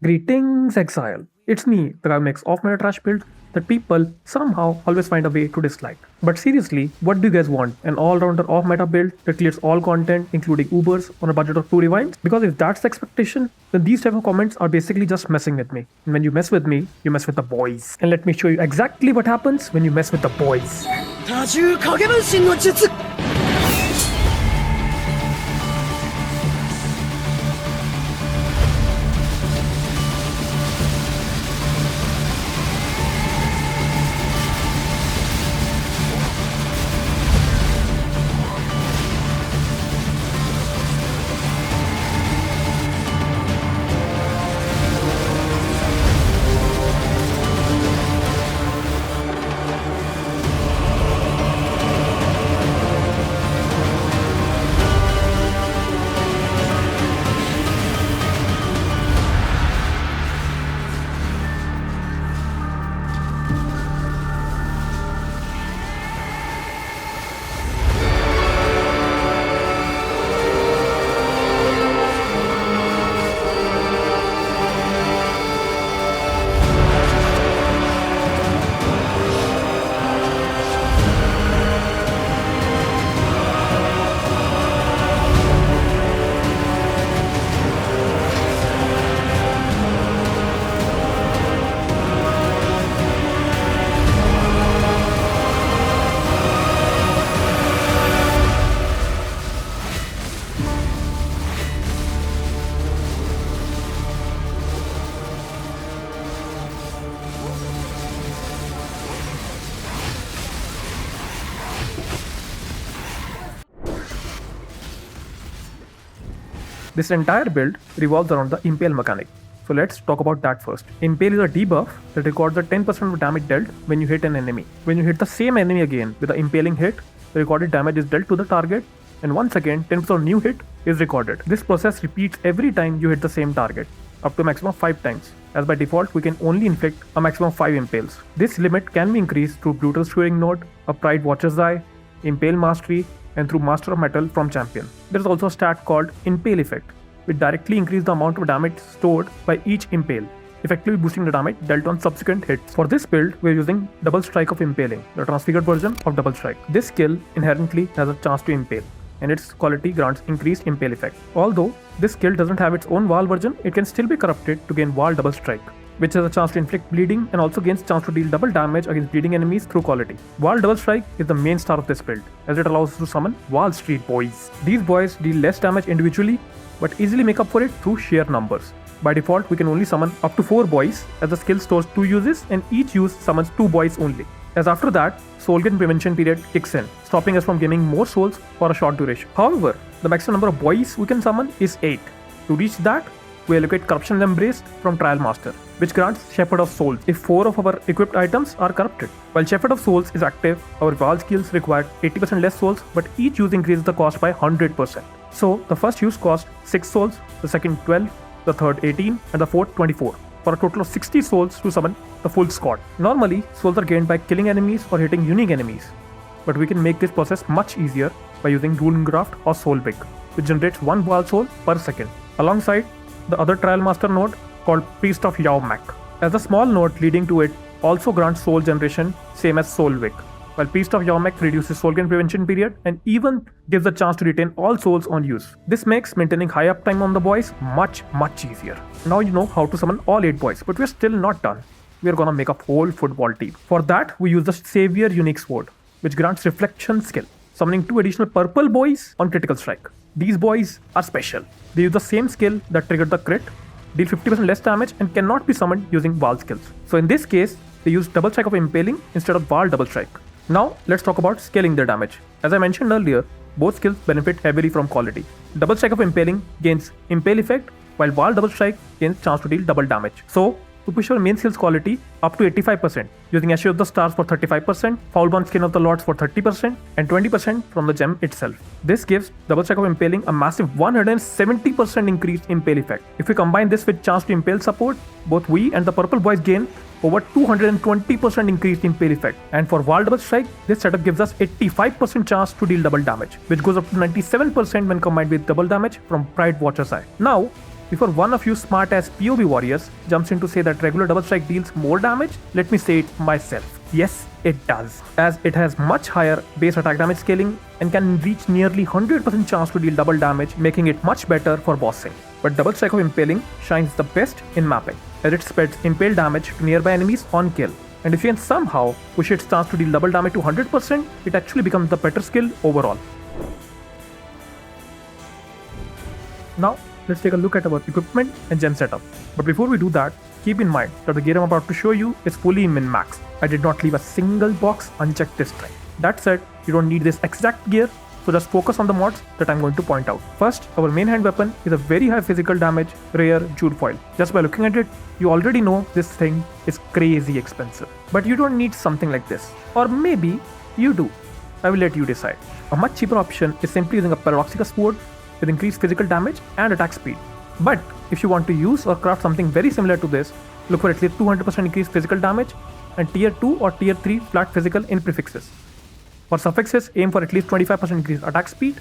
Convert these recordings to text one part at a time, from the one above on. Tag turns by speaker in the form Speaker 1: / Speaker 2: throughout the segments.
Speaker 1: Greetings, Exile. It's me, the guy who makes off-meta trash build that people somehow always find a way to dislike. But seriously, what do you guys want? An all-rounder off-meta build that clears all content, including Ubers, on a budget of 2 rewinds? Because if that's the expectation, then these type of comments are basically just messing with me. And when you mess with me, you mess with the boys. And let me show you exactly what happens when you mess with the boys. This entire build revolves around the impale mechanic. So let's talk about that first. Impale is a debuff that records the 10% of damage dealt when you hit an enemy. When you hit the same enemy again with the impaling hit, the recorded damage is dealt to the target, and once again 10% of new hit is recorded. This process repeats every time you hit the same target, up to a maximum of 5 times. As by default, we can only inflict a maximum of 5 impales. This limit can be increased through Brutal Skewering Node, a Pride Watcher's Eye, Impale Mastery, and through Master of Metal from Champion. There is also a stat called Impale Effect, which directly increases the amount of damage stored by each impale, effectively boosting the damage dealt on subsequent hits. For this build, we are using Double Strike of Impaling, the transfigured version of Double Strike. This skill inherently has a chance to impale, and its quality grants increased impale effect. Although this skill doesn't have its own Wall version, it can still be corrupted to gain Wall Double Strike, which has a chance to inflict bleeding and also gains chance to deal double damage against bleeding enemies through quality. Wall Double Strike is the main star of this build, as it allows us to summon Wall Street Boys. These boys deal less damage individually, but easily make up for it through sheer numbers. By default, we can only summon up to 4 boys, as the skill stores 2 uses and each use summons 2 boys only. As after that, soul gain prevention period kicks in, stopping us from gaining more souls for a short duration. However, the maximum number of boys we can summon is 8. To reach that, we allocate Corruption Embraced from Trial Master, which grants Shepherd of Souls if 4 of our equipped items are corrupted. While Shepherd of Souls is active, our Wall skills require 80% less souls, but each use increases the cost by 100%. So, the first use cost 6 souls, the second 12, the third 18, and the fourth 24, for a total of 60 souls to summon the full squad. Normally, souls are gained by killing enemies or hitting unique enemies, but we can make this process much easier by using Rune Graft or Soul Pick, which generates 1 Wall soul per second, alongside the other Trial Master node called Priest of Yao Mak. As a small node leading to it also grants soul generation, same as Soul Wick, while Priest of Yao Mak reduces soul gain prevention period and even gives a chance to retain all souls on use. This makes maintaining high uptime on the boys much easier. Now you know how to summon all 8 boys, but we're still not done. We're gonna make a whole football team. For that, we use the Savior Unique Sword, which grants Reflection skill, summoning 2 additional purple boys on critical strike. These boys are special. They use the same skill that triggered the crit, deal 50% less damage, and cannot be summoned using Wall skills. So in this case, they use Double Strike of Impaling instead of Wall Double Strike. Now let's talk about scaling their damage. As I mentioned earlier, both skills benefit heavily from quality. Double Strike of Impaling gains Impale effect, while Wall Double Strike gains chance to deal double damage. So to push our main skills quality up to 85%, using Ashes of the Stars for 35%, Foulbound Skin of the Lords for 30%, and 20% from the gem itself. This gives Double Strike of Impaling a massive 170% increased impale effect. If we combine this with chance to impale support, both we and the purple boys gain over 220% increased impale effect. And for Wall Double Strike, this setup gives us 85% chance to deal double damage, which goes up to 97% when combined with double damage from Pride Watcher's Eye. Now, Before one of you smart-ass POV warriors jumps in to say that regular double strike deals more damage, let me say it myself. Yes, it does, as it has much higher base attack damage scaling and can reach nearly 100% chance to deal double damage, making it much better for bossing. But double strike of Impaling shines the best in mapping, as it spreads impale damage to nearby enemies on kill. And if you can somehow push its chance to deal double damage to 100%, it actually becomes the better skill overall. Now, let's take a look at our equipment and gem setup. But before we do that, keep in mind that the gear I'm about to show you is fully min-max. I did not leave a single box unchecked this time. That said, you don't need this exact gear, so just focus on the mods that I'm going to point out. First, our main hand weapon is a very high physical damage, rare jewel foil. Just by looking at it, you already know this thing is crazy expensive. But you don't need something like this. Or maybe you do. I will let you decide. A much cheaper option is simply using a Paradoxica sword with increased physical damage and attack speed. But if you want to use or craft something very similar to this, look for at least 200% increased physical damage and tier 2 or tier 3 flat physical in prefixes. For suffixes, aim for at least 25% increased attack speed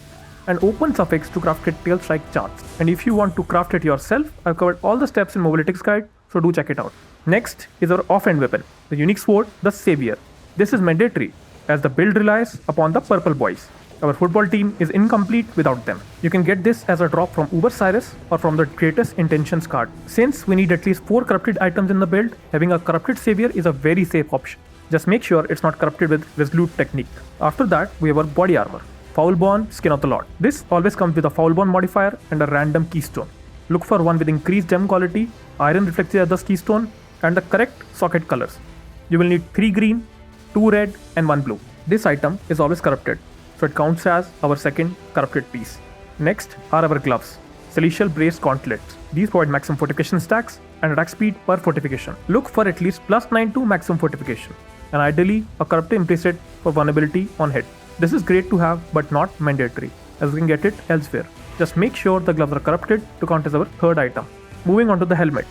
Speaker 1: and open suffix to craft critical strike chance. And if you want to craft it yourself, I've covered all the steps in Mobility's guide, so do check it out. Next is our offhand weapon, the unique sword, the Savior. This is mandatory, as the build relies upon the purple boys. Our football team is incomplete without them. You can get this as a drop from Uber Cyrus or from the Greatest Intentions card. Since we need at least 4 corrupted items in the build, having a corrupted Savior is a very safe option. Just make sure it's not corrupted with Resolute technique. After that, we have our body armor, Foulborn Skin of the Lord. This always comes with a Foulborn modifier and a random keystone. Look for one with increased gem quality, iron reflected as the keystone, and the correct socket colors. You will need 3 green, 2 red, and 1 blue. This item is always corrupted, so it counts as our second corrupted piece. Next are our gloves, Celestial Brace Gauntlets. These provide maximum fortification stacks and attack speed per fortification. Look for at least +9 to maximum fortification, and ideally a corrupted implicit for vulnerability on hit. This is great to have but not mandatory, as we can get it elsewhere. Just make sure the gloves are corrupted to count as our third item. Moving on to the helmet.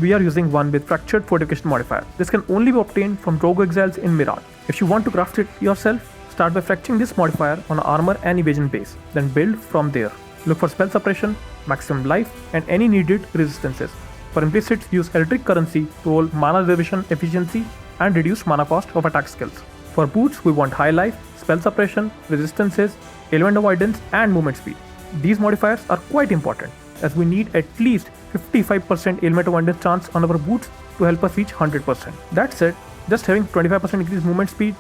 Speaker 1: We are using one with fractured fortification modifier. This can only be obtained from Rogue Exiles in Mirage. If you want to craft it yourself, start by fracturing this modifier on armor and evasion base, then build from there. Look for spell suppression, maximum life, and any needed resistances. For implicits, use electric currency to roll mana reservation efficiency and reduce mana cost of attack skills. For boots, we want high life, spell suppression, resistances, element avoidance, and movement speed. These modifiers are quite important, as we need at least 55% element avoidance chance on our boots to help us reach 100%. That said, just having 25% increased movement speed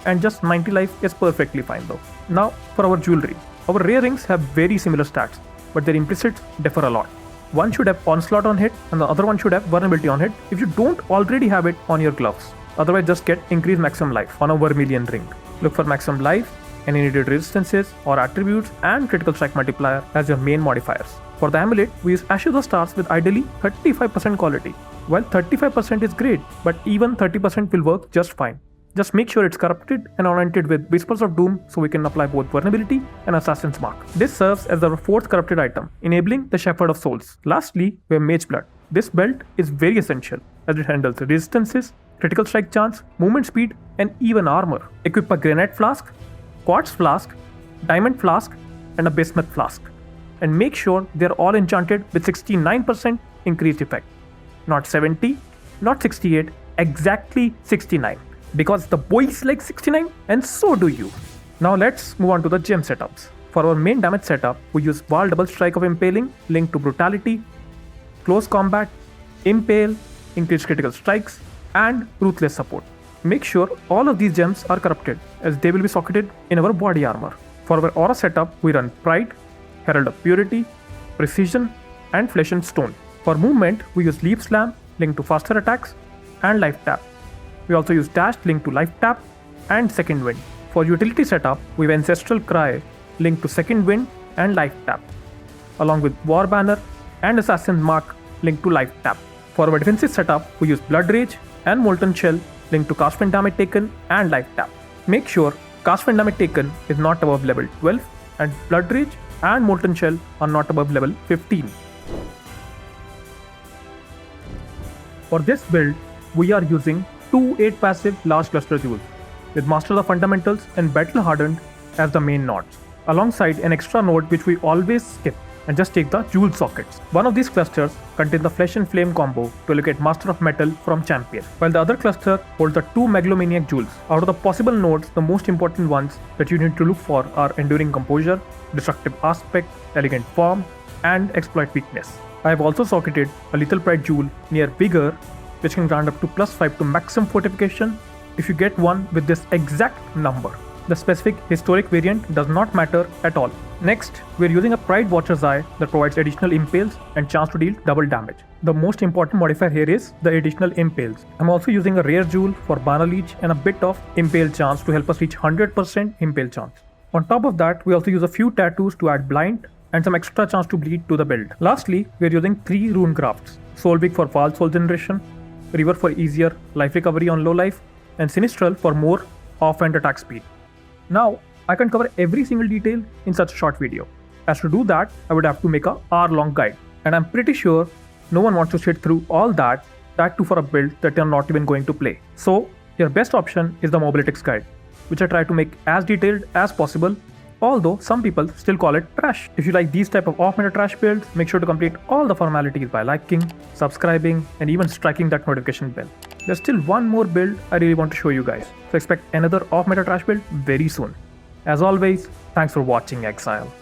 Speaker 1: and just 90 life is perfectly fine though. Now for our jewelry. Our rare rings have very similar stats, but their implicits differ a lot. One should have onslaught on hit and the other one should have vulnerability on hit if you don't already have it on your gloves. Otherwise, just get increased maximum life on a vermilion ring. Look for maximum life, any needed resistances or attributes, and critical strike multiplier as your main modifiers. For the amulet, we use Ash of the Stars with ideally 35% quality. While 35% is great, but even 30% will work just fine. Just make sure it's corrupted and ornamented with Whispers of Doom so we can apply both Vulnerability and Assassin's Mark. This serves as our 4th corrupted item, enabling the Shepherd of Souls. Lastly, we have Mage Blood. This belt is very essential as it handles resistances, critical strike chance, movement speed, and even armor. Equip a Granite Flask, Quartz Flask, Diamond Flask, and a Bismuth Flask. And make sure they're all enchanted with 69% increased effect. Not 70, not 68, exactly 69. Because the BOIS like 69 and so do you. Now let's move on to the gem setups. For our main damage setup, we use Wall Double Strike of Impaling linked to Brutality, Close Combat, Impale, Increased Critical Strikes, and Ruthless Support. Make sure all of these gems are corrupted as they will be socketed in our body armor. For our aura setup, we run Pride, Herald of Purity, Precision, and Flesh and Stone. For movement, we use Leap Slam linked to faster attacks and Life Tap. We also use Dash linked to Life Tap and Second Wind. For utility setup, we have Ancestral Cry linked to Second Wind and Life Tap, along with War Banner and Assassin's Mark linked to Life Tap. For our defensive setup, we use Blood Rage and Molten Shell linked to Cast when damage taken and Life Tap. Make sure Cast when damage taken is not above level 12 and Blood Rage and Molten Shell are not above level 15. For this build, we are using 2 8 passive large cluster jewels, with Master of the Fundamentals and Battle Hardened as the main nodes, alongside an extra node which we always skip, and just take the jewel sockets. One of these clusters contains the Flesh and Flame combo to allocate Master of Metal from Champion, while the other cluster holds the 2 Megalomaniac jewels. Out of the possible nodes, the most important ones that you need to look for are Enduring Composure, Destructive Aspect, Elegant Form, and Exploit Weakness. I have also socketed a Lethal Pride jewel near Vigor, which can grant up to +5 to maximum fortification if you get one with this exact number. The specific historic variant does not matter at all. Next, we are using a Pride Watcher's Eye that provides additional impales and chance to deal double damage. The most important modifier here is the additional impales. I'm also using a rare jewel for Bana Leech and a bit of impale chance to help us reach 100% impale chance. On top of that, we also use a few tattoos to add blind and some extra chance to bleed to the build. Lastly, we are using 3 rune crafts: Solvik for Val Soul generation, River for easier life recovery on low life, and Sinistral for more offhand attack speed. Now, I can't cover every single detail in such a short video, as to do that, I would have to make a hour-long guide, and I'm pretty sure no one wants to sit through all that too for a build that you're not even going to play. So, your best option is the Mobilitics guide, which I try to make as detailed as possible, although some people still call it trash. If you like these type of off-meta trash builds, make sure to complete all the formalities by liking, subscribing, and even striking that notification bell. There's still one more build I really want to show you guys, so expect another off-meta trash build very soon. As always, thanks for watching Exile.